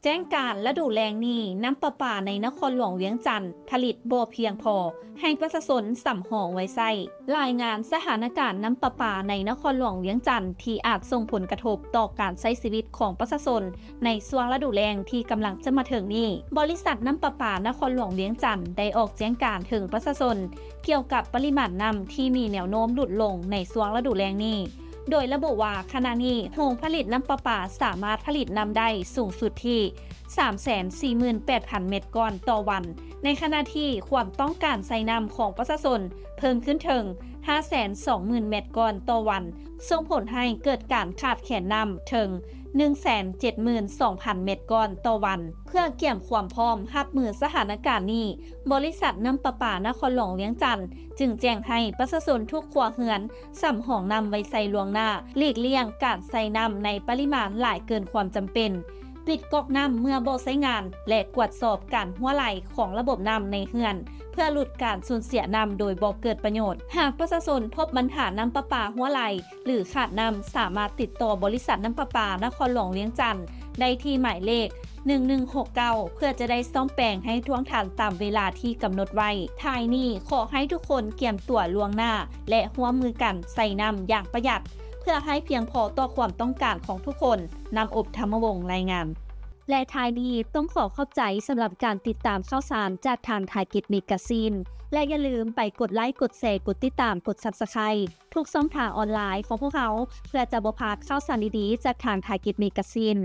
แจ้งการฤดูแล้งนี้น้ำประปาในนครหลวงเวียงจันทร์ผลิตบ่เพียงพอให้ประชาชนสำรองไว้ใช้รายงานสถานการณ์น้ำประปาในนครหลวงเวียงจันทร์ที่อาจส่งผลกระทบต่อการใช้ชีวิตของประชาชนในช่วงฤดูแล้งที่กำลังจะมาถึงนี้บริษัทน้ำประปานครหลวงเวียงจันทร์ได้ออกแจ้งการถึงประชาชนเกี่ยวกับปริมาณน้ำที่มีแนวโน้มลดลงในช่วงฤดูแล้งนี้โดยระบุว่าขณะนี้โรงผลิตน้ำประปาสามารถผลิตน้ำได้สูงสุดที่ 348,000 เม็ดก้อนต่อวันในขณะที่ความต้องการใช้น้ำของประชาชนเพิ่มขึ้นถึง 520,000 เม็ดก้อนต่อวันส่งผลให้เกิดการขาดแคลนน้ำถึง 172,000 เม็ดก้อนต่อวันเพื่อเกี่ยมความพร้อมรับมือสถานการณ์นี้บริษัทน้ำประปานครหลวงเวียงจันทร์จึงแจ้งให้ประชาชนทุกครัวเรือนสำรองน้ำไว้ใช้ล่วงหน้าหลีกเลี่ยงการใช้น้ำในปริมาณหลายเกินความจำเป็นปิดก๊อกน้ำเมื่อบ่ใช้งานและตรวจสอบการรั่วไหลของระบบน้ำในเรือนเพื่อลดการสูญเสียน้ำโดยบ่เกิดประโยชน์หากประชาชนพบปัญหาน้ำประปารั่วไหลหรือขาดน้ำสามารถติดต่อบริษัทน้ำประปานครหลวงเวียงจันทร์ได้ที่หมายเลข1169เพื่อจะได้ซ่อมแปลงให้ท่วงทันตามเวลาที่กำหนดไว้ท้ายนี้ขอให้ทุกคนเตรียมตัวล่วงหน้าและร่วมมือกันใส่น้ำอย่างประหยัดเพื่อให้เพียงพอต่อความต้องการของทุกคนนำอบธรรมวงศ์รายงานและท้ายนี้ต้องขอขอบใจสำหรับการติดตามข่าวสารจากทางไทยกิจเมกาซีนและอย่าลืมไปกดไลค์กดแชร์กดติดตามกด Subscribe ทุกช่องทางออนไลน์ของพวกเขาเพื่อจะบ่พลาดข่าวสารดีๆจากทางไทยกิจเมกาซีน